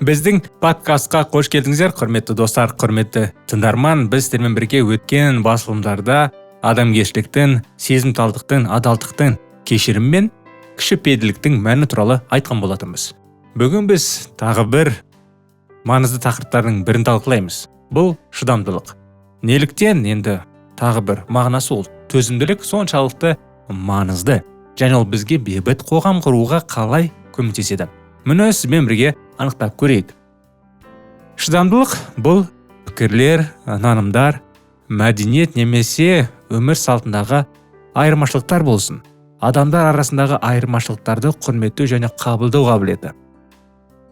Біздің подкастқа қош келдіңіздер, құрметті достар, құрметті тыңдарман. Біз сіздермен бірге өткен басылымдарда адамгершіліктің, сезімталдықтың, адалдықтың, кешірім мен кішіпейілділіктің мәні туралы айтқан болатынбыз. Бүгін біз тағы бір маңызды тақырыптардың бірін талқылаймыз. Бұл шыдамдылық. Неліктен енді тағы бір мағынасы ол төзімділік соншалықты маңызды, және ол бізге бейбіт қоғам құруға қалай көмектеседі? Мұны сізбен бірге анықтап көрейік. Шыдамдылық бұл пікірлер, нанымдар, мәдениет немесе өмір салтындағы айырмашылықтар болсын. Адамдар арасындағы айырмашылықтарды құрметтеу және қабылдау қабілеті.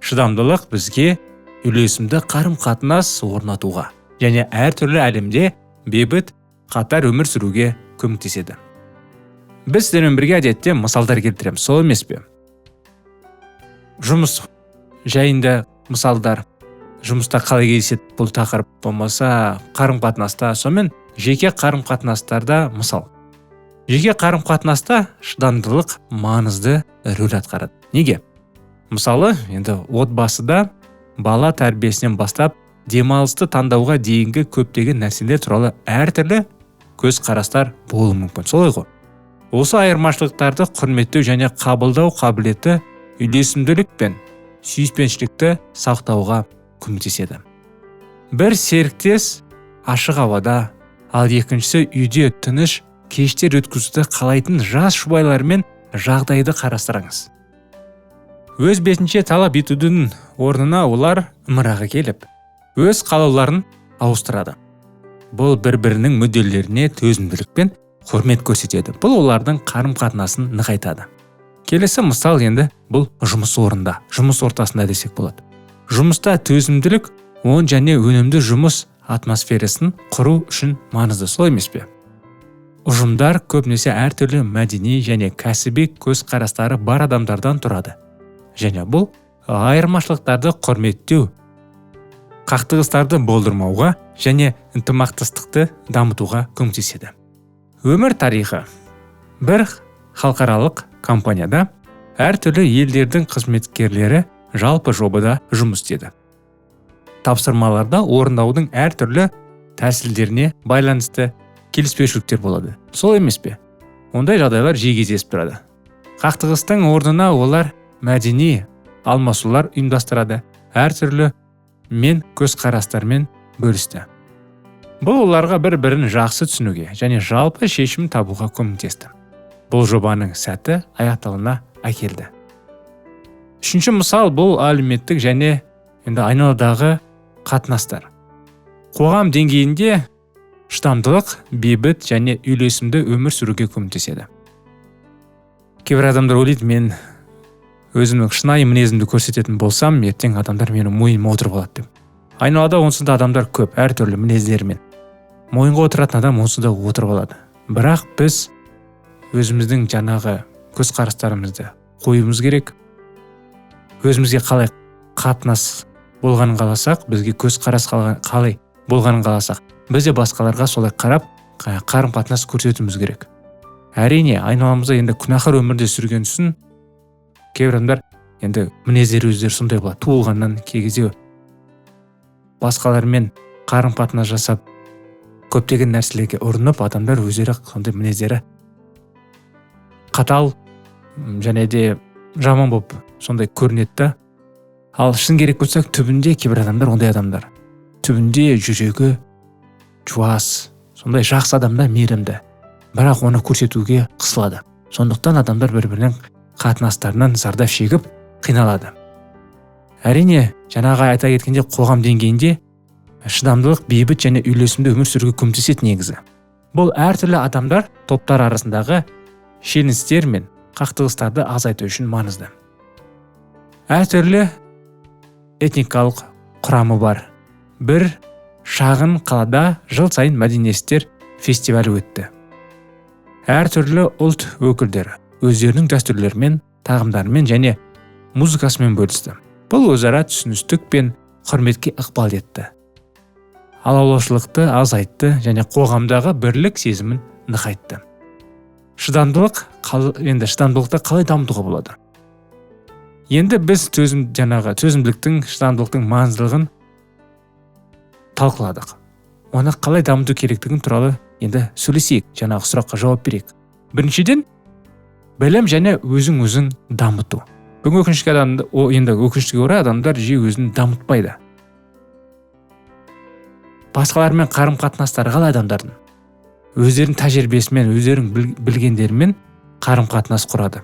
Шыдамдылық бізге үйлесімді қарым-қатынас орнатуға және әртүрлі әлемде бейбіт қатар өмір сүруге көмектеседі. Біз сіздермен бірге әдетте мысалдар келтіреміз, сол емес пе? Жұмыс жайында мысалдар, жұмыста қалай кездеседі бұл тақырып, болмаса қарым-қатынаста, сонымен жеке қарым-қатынастарда мысал. Жеке қарым-қатынаста шыдамдылық маңызды рөл атқарады. Неге? Мысалы, енді отбасыда бала тәрбиесінен бастап демалысты таңдауға дейінгі көптеген нәрселер туралы әртүрлі көзқарастар болуы мүмкін. Солай ғой. Осы айырмашылықтарды құрметтеу және қабылдау қабілеті үйлесімділік пен сүйіспеншілікті сақтауға көмектеседі. Бір серіктес ашық ауада, ал екіншісі үйде тыныш кештер өткізуді қалайтын жас жұбайлармен жағдайды қарастырыңыз. Өз бетінше талап етудің орнына олар ымыраға келіп, өз қалауларын ауыстырады. Бұл бір-бірінің мүдделеріне төзімділік пен құрмет көрсетеді. Бұл олардың қарым-қатынасын нығайтады. Келесі мысал енді бұл жұмыс орында, жұмыс ортасында десек болады. Жұмыста төзімділік оң және өнімді жұмыс атмосферасын құру үшін маңызды, солай емес пе? Ұжымдар көбінесе әртүрлі мәдени және кәсіби көзқарастары бар адамдардан тұрады. Және бұл айырмашылықтарды құрметтеу, қақтығыстарды болдырмауға және ынтымақтастықты дамытуға көмектеседі. Өмір тарихы. Бір халықаралық компанияда әртүрлі елдердің қызметкерлері жалпы жобада жұмыс істеді. Тапсырмаларда орындаудың әртүрлі тәсілдеріне байланысты келіспеушіліктер болады. Сол емес пе? Ондай жағдайлар жиі кездесіп тұрады. Қақтығыстың орнына олар мәдени алмасулар ұйымдастырады, әртүрлі мен көзқарастармен бөлісті. Бұл оларға бір-бірін жақсы түсінуге және жалпы шешім табуға көмектесті. Бұл жобаның сәті аяқталуына әкелді. Үшінші мысал бұл әлеуметтік және айналадағы қатынастар. Қоғам деңгейінде шыдамдылық бейбіт және үйлесімді өмір сүруге көмектеседі. Кейбір адамдар ойлайды, мен өзімнің шынайы мінезімді көрсететін болсам, ертең адамдар мені мойныма отырып алады деп. Айналада онсыз да адамдар көп, әртүрлі мінездермен. Мойынға отыратын адам онсыз да отырып алады. Бірақ біз өзіміздің жаңағы көзқарастарымызды қоюымыз керек. Өзімізге қалай қатынас болғанын қаласақ, бізге көзқарас қалай болғанын қаласақ, біз де басқаларға солай қарап, қарым-қатынас көрсетуіміз керек. Әрине, айналамызда енді күнәһар өмірде сүрген үшін кейбір адамдар енді мінездері өздері сондай болады. Туылғаннан кей кезде басқалармен қарым-қатынас жасап, көптеген нәрселерге ұрынып, адамдар өздері сондай мінездері қатал және де жаман болып сондай көрінеді. Ал шын керек болсақ, түбінде кейбір адамдар ондай адамдар. Түбінде жүрегі жуас, сондай жақсы адамдар, мейірімді. Бірақ оны көрсетуге қысылады. Сондықтан адамдар бір-бірінің қатынастарынан зардап шегіп қиналады. Әрине, жаңағы айта кеткенде қоғам деңгейінде шыдамдылық бейбіт және үйлесімді өмір сүруге көмектеседі негізі. Бұл әртүрлі адамдар топтар арасындағы шиеленістер мен қақтығыстарды азайту үшін маңызды. Әртүрлі этникалық құрамы бар. Бір шағын қалада жыл сайын мәдениеттер фестивалі өтті. Әртүрлі ұлт өкілдері өздерінің дәстүрлерімен, тағамдарымен және музыкасымен бөлісті. Бұл өзара түсіністік пен құрметке ықпал етті. Алаулаушылықты азайтты және қоғамдағы бірлік сезімін нығайтты. Шыдамдылықты қалай дамытуға болады? Енді біз төзімділіктің, шыдамдылықтың маңыздылығын талқыладық. Оны қалай дамыту керектігін туралы енді сөйлесейік, сұраққа жауап берейік. Біріншіден, білім және өзің дамыту. Бүгін өкінішке орай адамдар жиі өзін дамытпайды. Басқалармен қарым-қатынастары қалай адамдардың? Өздерінің тәжірибесімен, өздерінің білгендерімен қарым-қатынас құрады.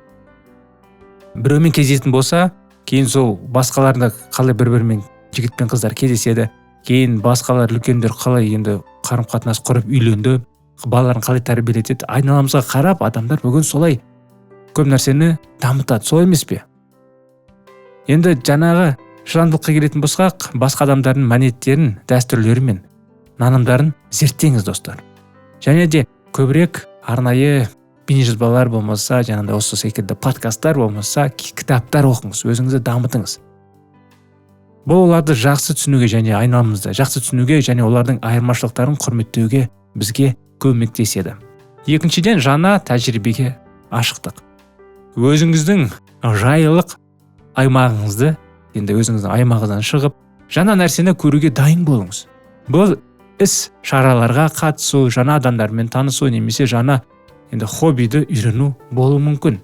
Біреумен кездесетін болса, кейін сол басқаларында қалай бір-бірімен жігіт пен қыздар кездеседі, кейін басқалар үлкендер қалай енді қарым-қатынас құрып үйленді, балаларын қалай тәрбиелетеді, айналамызға қарап адамдар бүгін солай көп нәрсені дамытады, солай емес пе? Енді шыдамдылыққа келетін болсақ, басқа адамдардың мәдениеттерін, дәстүрлері мен нанымдарын зерттеңіз, достар. Және де көбірек арнайы бейнежазбалар болмаса, осы секілді подкасттар болмаса, кітаптар оқыңыз, өзіңізді дамытыңыз. Бұл оларды жақсы түсінуге және айналамызды жақсы түсінуге және олардың айырмашылықтарын құрметтеуге бізге көмектеседі. Екіншіден, жаңа тәжірибеге ашықтық. Өзіңіздің жайлылық аймағыңызды, енді өзіңіздің аймағыңыздан шығып, жаңа нәрсені көруге дайын болыңыз. Бұл іс шараларға қатысу, жаңа адамдармен танысу немесе жаңа хоббиді үйрену болуы мүмкін.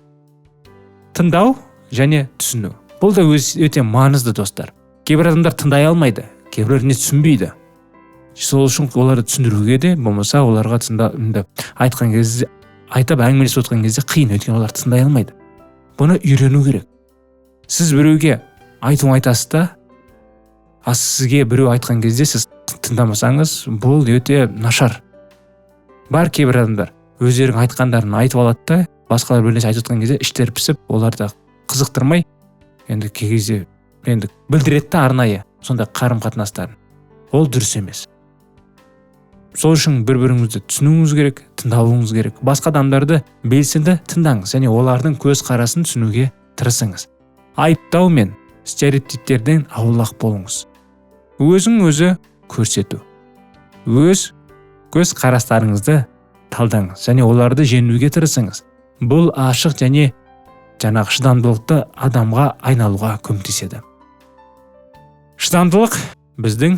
Тыңдау және түсіну. Бұл да өте маңызды, достар. Кейбір адамдар тыңдай алмайды, кейбіреулеріне түсінбейді. Сол үшін оларды түсіндіруге де, болмаса оларға айтқан кезде, айтып әңгімелесіп отқан кезде қиын, өйткені олар тыңдай алмайды. Бұны үйрену керек. Сіз біреуге айтасыз да, сізге біреу айтқан кезде сіз тыңдамасаңыз, бұл өте нашар. Бар кейбір адамдар өздерінің айтқандарын айтып алады да, басқалар біреулер айтып отқан кезде іштері пісіп, оларды қызықтырмай, кезде білдіреді арнайы сонда қарым-қатынастарын. Ол дұрыс емес. Сол үшін бір-біріңізді түсінуіңіз керек, тыңдауыңыз керек. Басқа адамдарды белсенді тыңдаңыз және олардың көзқарасын түсінуге тырысыңыз. Айыптау мен стереотиптерден аулақ болыңыз. Өзі көрсету. Өз көзқарастарыңызды талдаңыз және оларды жеңуге тырысыңыз. Бұл ашық және шыдамдылықты адамға айналуға көмектеседі. Шыдамдылық біздің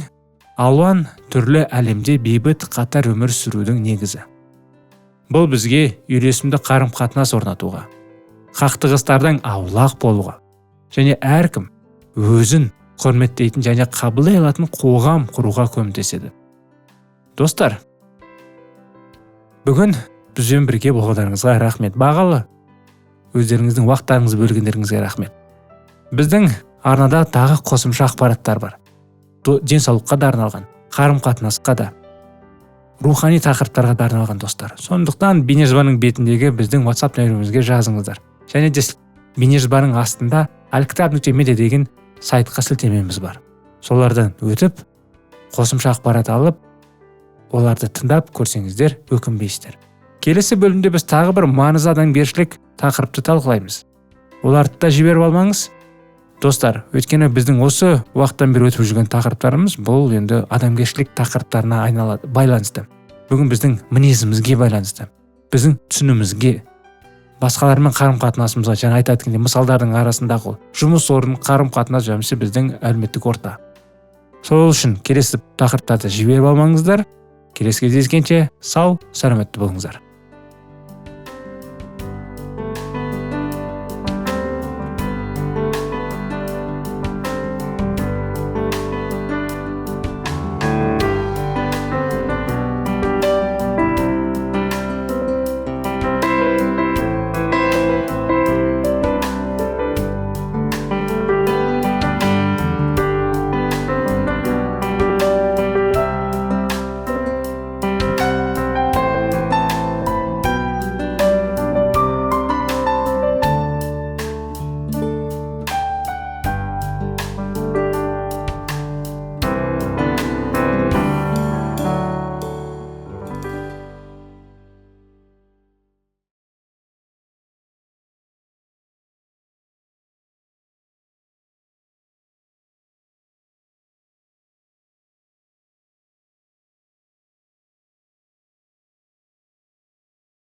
алуан түрлі әлемде бейбіт қатар өмір сүрудің негізі. Бұл бізге үйлесімді қарым-қатынас орнатуға, қақтығыстардан аулақ болуға және әркім өзін құрметтейтін және қабылдай алатын қоғам құруға көмектеседі. Достар, бүгін бізбен бірге болғандарыңызға рахмет. Бағалы өздеріңіздің уақыттарыңызды бөлгендеріңізге рахмет. Біздің арнада тағы қосымша ақпараттар бар. Денсаулыққа да арналған, қарым-қатынасқа да, рухани тақырыптарға да арналған, достар. Сондықтан бейнежазбаның бетіндегі біздің WhatsApp нөмірімізге жазыңыздар. Және де бейнежазбаның астында alkitab.media деген сайтқа сілтемеміз бар. Солардан өтіп, қосымша ақпарат алып, оларды тыңдап көрсеңіздер, өкінбейсіздер. Келесі бөлімде біз тағы бір маңызды адамгершілік тақырыпты талқылаймыз. Оларды да жіберіп алмаңыз. Достар, өйткені біздің осы уақыттан бері өтіп жүрген тақырыптарымыз бұл енді адамгершілік тақырыптарына байланысты. Бүгін біздің мінезімізге байланысты. Біздің түсінімізге, басқалармен қарым-қатынасымызға, жаңа айтатын мысалдардың арасындағы жұмыс орын қарым-қатынас жөнінде біздің әлеуметтік орта. Сол үшін келесі тақырыптарды жіберіп алмаңыздар. Келесі кездескенше сау, сәлеметті болыңыздар.